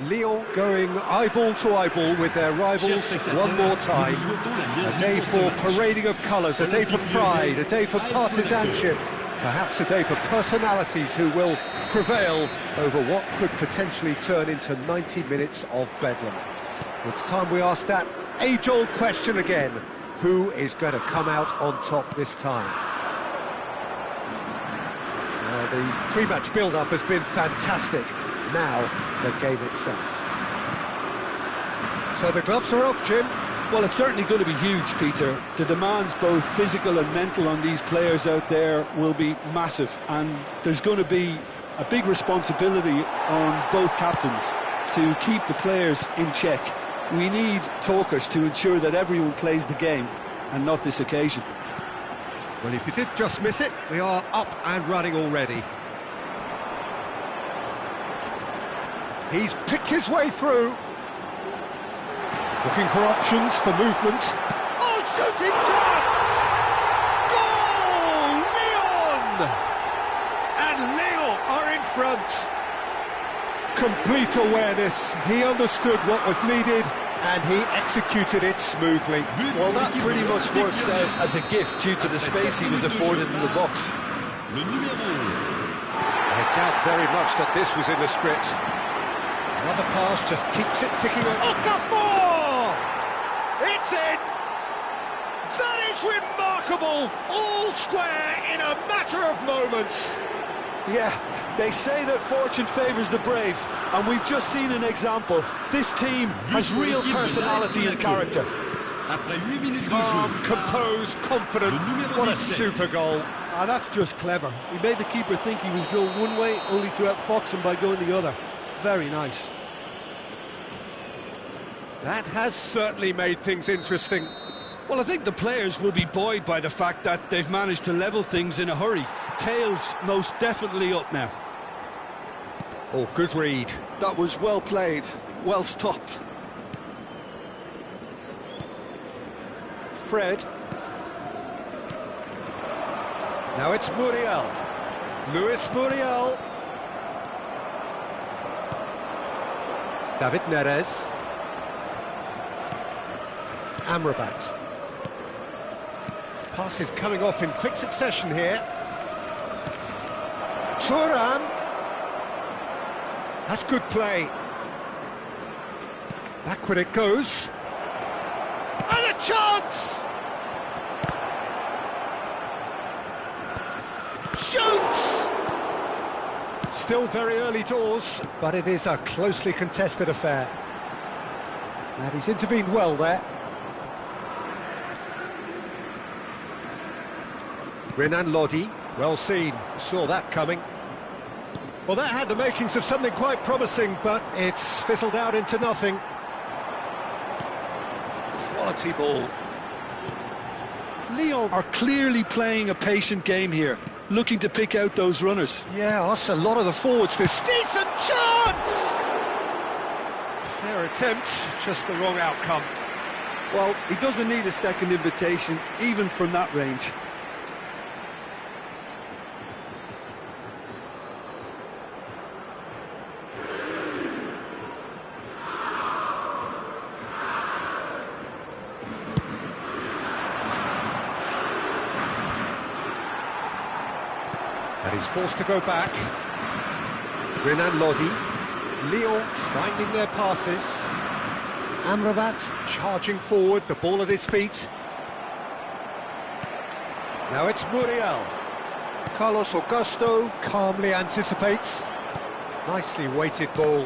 Lyon going eyeball to eyeball with their rivals one more time. A day for parading of colours, a day for pride, a day for partisanship, perhaps a day for personalities who will prevail over what could potentially turn into 90 minutes of bedlam. It's time we ask that age-old question again: who is going to come out on top this time? The pre-match build-up has been fantastic. Now, the game itself. So the gloves are off, Jim. Well, it's certainly going to be huge, Peter. The demands, both physical and mental, on these players out there will be massive, and there's going to be a big responsibility on both captains to keep the players in check. We need talkers to ensure that everyone plays the game, and not this occasion. Well, if you did just miss it, we are up and running already. He's picked his way through. Looking for options for movement. Oh, shooting chance! Goal! Lyon! And Lyon are in front. Complete awareness. He understood what was needed and he executed it smoothly. Well, that pretty much works out as a gift due to the space he was afforded in the box. I doubt very much that this was in the script. Another pass just keeps it ticking on. Okafor! It's in! That is remarkable! All square in a matter of moments. Yeah, they say that fortune favours the brave, and we've just seen an example. This team has real personality and character. Calm, composed, confident. What a super goal. Ah, that's just clever. He made the keeper think he was going one way, only to outfox him by going the other. Very nice. That has certainly made things interesting. Well, I think the players will be buoyed by the fact that they've managed to level things in a hurry. Tails most definitely up now. Oh, good read. That was well played, well stopped. Fred. Now it's Muriel. Luis Muriel. David Neres. Amrabat. Passes coming off in quick succession here. Thuram. That's good play. Backward it goes. And a chance! Shoots! Still very early doors, but it is a closely contested affair. And he's intervened well there. Renan Lodi, well seen, saw that coming. Well, that had the makings of something quite promising, but it's fizzled out into nothing. Quality ball. Lyon are clearly playing a patient game here, looking to pick out those runners. Yeah, that's a lot of the forwards. This decent chance! Fair attempt, just the wrong outcome. Well, he doesn't need a second invitation, even from that range. And he's forced to go back. Renan Lodi. Lyon finding their passes. Amrabat charging forward, the ball at his feet. Now it's Muriel. Carlos Augusto calmly anticipates. Nicely weighted ball.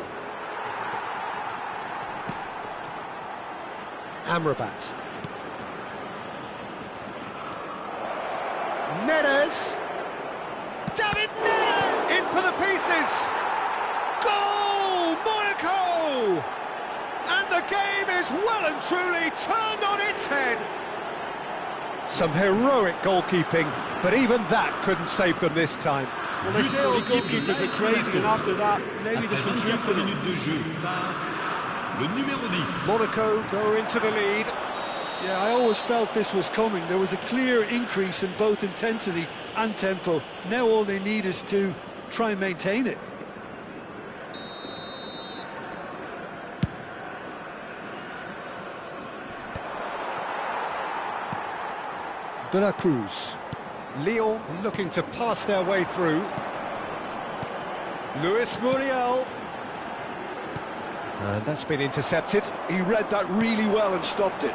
Amrabat. Neres. David Neres! In for the pieces! Goal! Monaco! And the game is well and truly turned on its head. Some heroic goalkeeping, but even that couldn't save them this time. Well, they say all goalkeepers are crazy, and after that, maybe there's some truth in it. Monaco go into the lead. Yeah, I always felt this was coming. There was a clear increase in both intensity and tempo. Now all they need is to try and maintain it. De La Cruz. Lyon looking to pass their way through. Luis Muriel. And that's been intercepted. He read that really well and stopped it.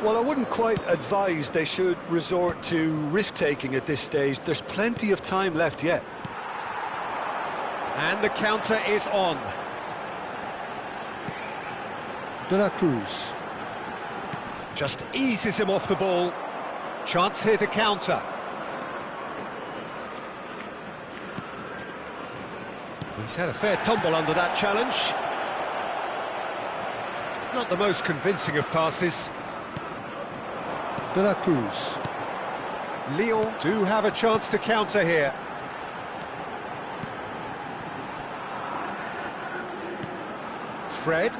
Well, I wouldn't quite advise they should resort to risk-taking at this stage. There's plenty of time left yet. And the counter is on. De La Cruz. Just eases him off the ball. Chance here to counter. He's had a fair tumble under that challenge. Not the most convincing of passes. De La Cruz. Lyon do have a chance to counter here. Fred.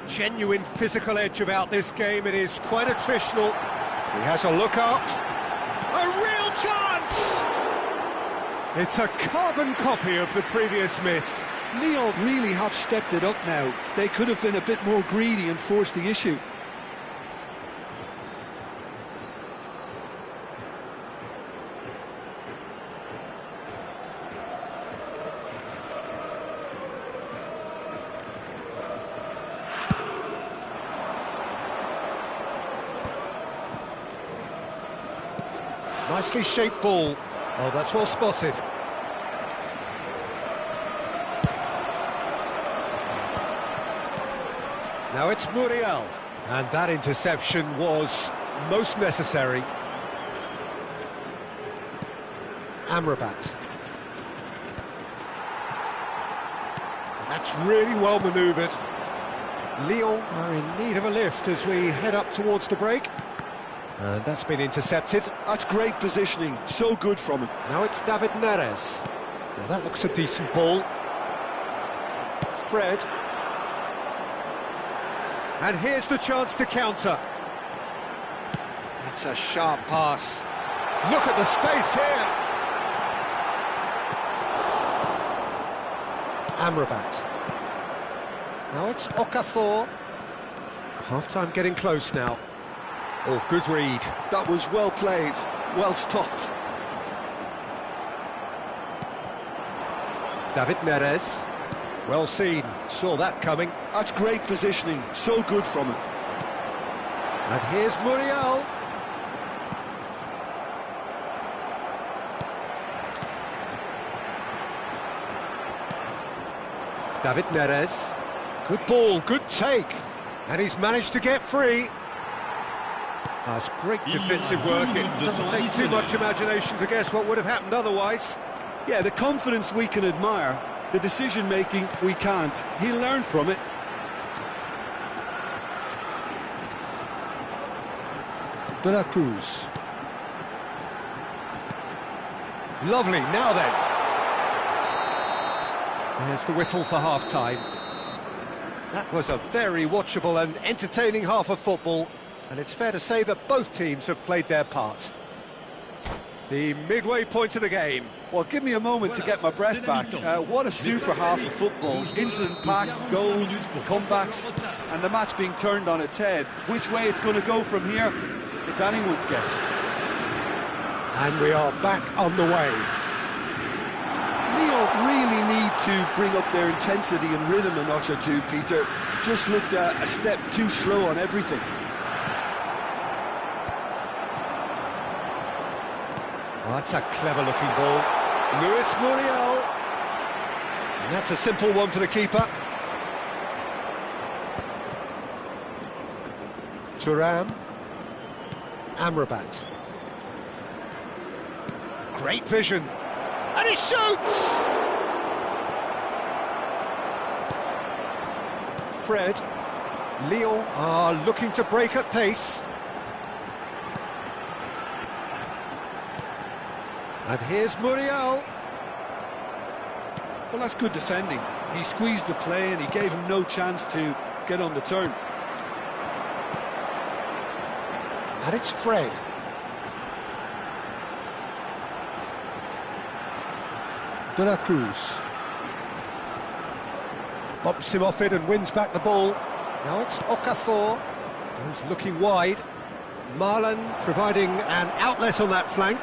Genuine physical edge about this game. It is quite attritional. He has a look up. A real chance! It's a carbon copy of the previous miss. Lyon really have stepped it up now. They could have been a bit more greedy and forced the issue. Nicely shaped ball. Oh, that's well spotted. Now it's Muriel. And that interception was most necessary. Amrabat. And that's really well manoeuvred. Lyon are in need of a lift as we head up towards the break. And that's been intercepted. That's great positioning, so good from him. Now it's David Neres. Now that looks a decent ball. Fred. And here's the chance to counter. That's a sharp pass. Look at the space here. Amrabat. Now it's Okafor. Half-time getting close now. Oh, good read. That was well played, well stopped. David Neres. Well seen, saw that coming. That's great positioning, so good from him. And here's Muriel. David Neres. Good ball, good take. And he's managed to get free. That's great defensive work. It doesn't take too much imagination to guess what would have happened otherwise. Yeah, the confidence we can admire, the decision-making we can't. He'll learn from it. De La Cruz. Lovely, now then. There's the whistle for half-time. That was a very watchable and entertaining half of football. And it's fair to say that both teams have played their part. The midway point of the game. Well, give me a moment to get my breath back. What a super half of football. Incident-packed, goals, comebacks, and the match being turned on its head. Which way it's going to go from here, it's anyone's guess. And we are back on the way. Lyon really need to bring up their intensity and rhythm a notch or two, Peter. Just looked a step too slow on everything. Oh, that's a clever-looking ball. Luis Muriel. And that's a simple one for the keeper. Thuram. Amrabat. Great vision. And he shoots! Fred. Lyon are looking to break at pace. And here's Muriel. Well, that's good defending. He squeezed the play and he gave him no chance to get on the turn. And it's Fred. De La Cruz. Bumps him off it and wins back the ball. Now it's Okafor. He's looking wide. Marlon providing an outlet on that flank.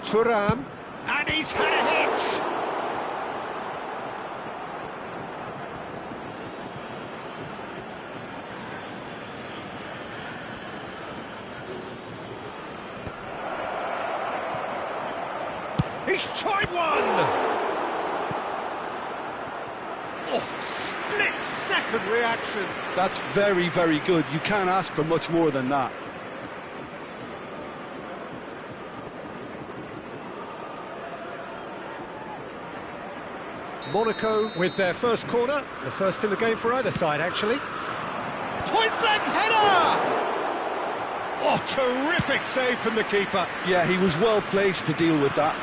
Thuram, and he's had a hit! He's tried one! Oh, split-second reaction. That's very, very good. You can't ask for much more than that. Monaco with their first corner, the first in the game for either side, actually. Point-blank header! Oh, terrific save from the keeper. Yeah, he was well placed to deal with that.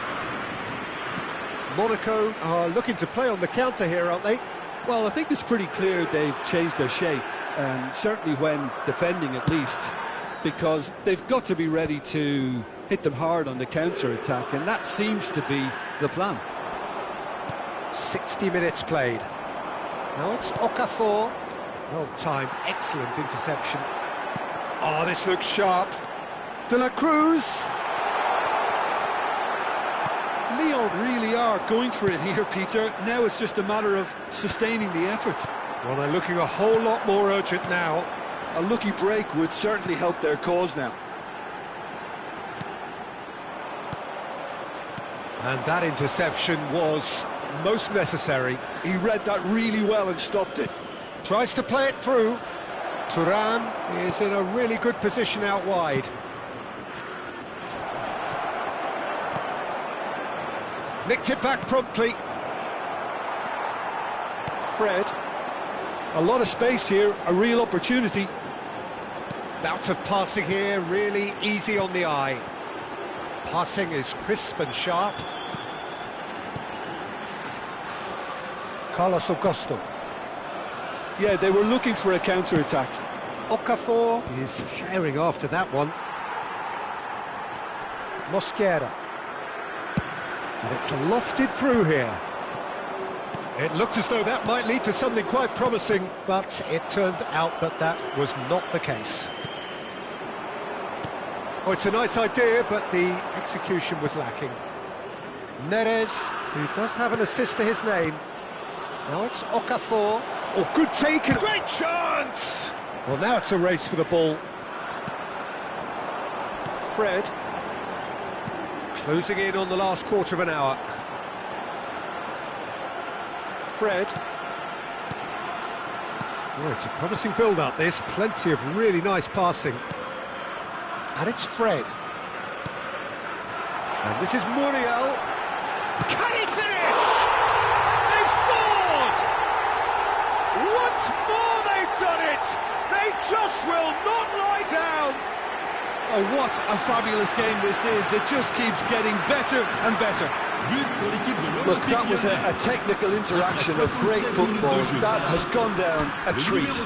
Monaco are looking to play on the counter here, aren't they? Well, I think it's pretty clear they've changed their shape, and certainly when defending at least, because they've got to be ready to hit them hard on the counter-attack, and that seems to be the plan. 60 minutes played. Now it's Okafor. Well timed, excellent interception. Oh, this looks sharp. De la Cruz. Lyon really are going for it here, Peter. Now it's just a matter of sustaining the effort. Well, they're looking a whole lot more urgent now. A lucky break would certainly help their cause now. And that interception was most necessary. He read that really well and stopped it. Tries to play it through. Thuram is in a really good position out wide. Nicked it back promptly. Fred. A lot of space here, a real opportunity. Bout of passing here, really easy on the eye. Passing is crisp and sharp. Carlos Augusto. Yeah, they were looking for a counter-attack. Okafor is herring after that one. Mosquera. And it's lofted through here. It looked as though that might lead to something quite promising, but it turned out that that was not the case. Oh, it's a nice idea, but the execution was lacking. Neres, who does have an assist to his name. Now it's Okafor. Oh, good take and great chance! Well, now it's a race for the ball. Fred. Closing in on the last quarter of an hour. Fred. Oh, it's a promising build-up, this. Plenty of really nice passing. And it's Fred. And this is Muriel. Can he finish? They've scored! Once more they've done it! They just will not lie down! Oh, what a fabulous game this is. It just keeps getting better and better. Look, that was a technical interaction of great football. That has gone down a treat.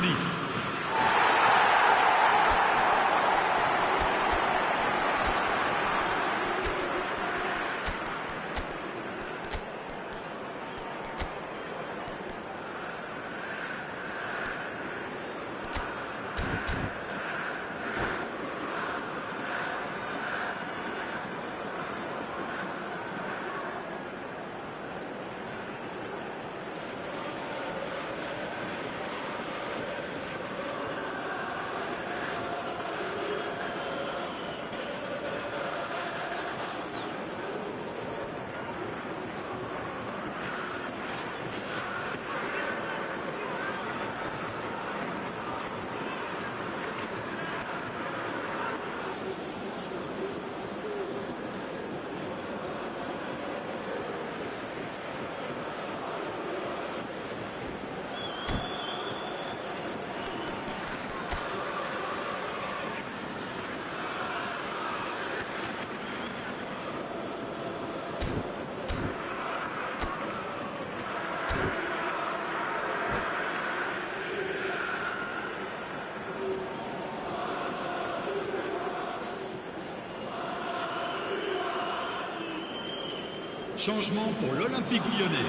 Changement pour l'Olympique lyonnais.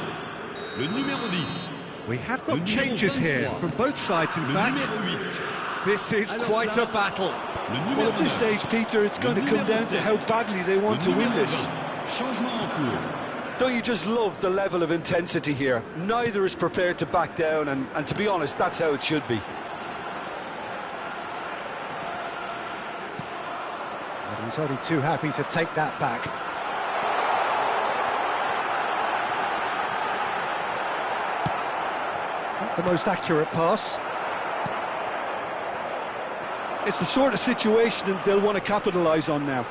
Le numéro 10, We have got changes here from both sides, in fact. This is quite a battle. Well, at this stage, Peter, it's going to come down to how badly they want to win this. Don't you just love the level of intensity here? Neither is prepared to back down, and to be honest, that's how it should be. And he's only too happy to take that back. Not the most accurate pass. It's the sort of situation that they'll want to capitalise on now.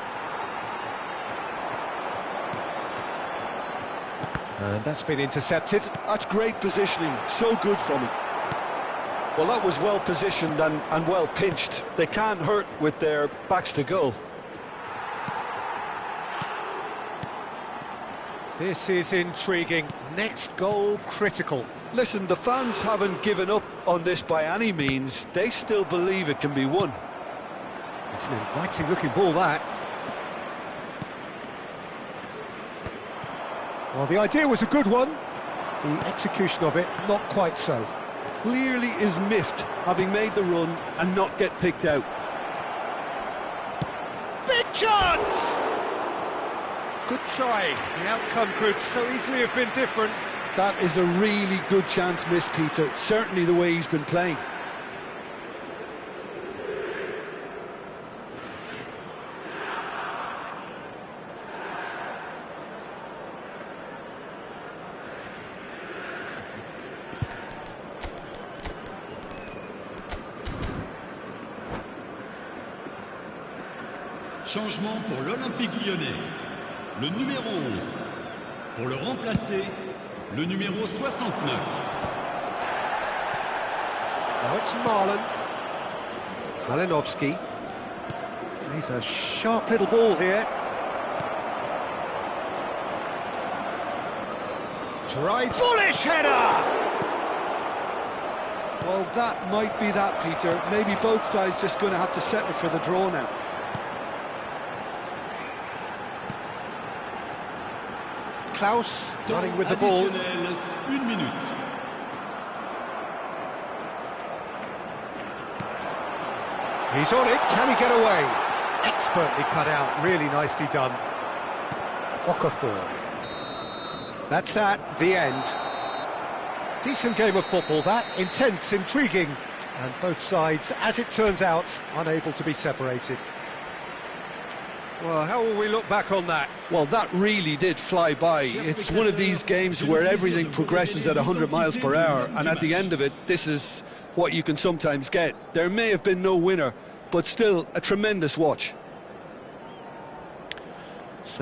And that's been intercepted. That's great positioning, so good from him. Well, that was well positioned and well pinched. They can't hurt with their backs to goal. This is intriguing. Next goal critical. Listen, the fans haven't given up on this by any means. They still believe it can be won. It's an inviting looking ball, that. Well, the idea was a good one. The execution of it, not quite so. Clearly is miffed, having made the run and not get picked out. Big chance! Good try. The outcome could so easily have been different. That is a really good chance missed, Peter. Certainly the way he's been playing. Changement pour l'Olympique lyonnais. Le numéro 11. Pour le remplacer, le numéro 69. Now it's Marlon. Malinovsky. He's a sharp little ball here. Drive. Bullish header! Well, that might be that, Peter. Maybe both sides just going to have to settle for the draw now. Klaus running with the ball. 1 minute. He's on it, can he get away? Expertly cut out, really nicely done. Okafor. That's that, the end. Decent game of football, that. Intense, intriguing. And both sides, as it turns out, unable to be separated. Well, how will we look back on that? Well, that really did fly by. It's one of these games where everything progresses at 100 miles per hour, and at the end of it, this is what you can sometimes get. There may have been no winner, but still a tremendous watch.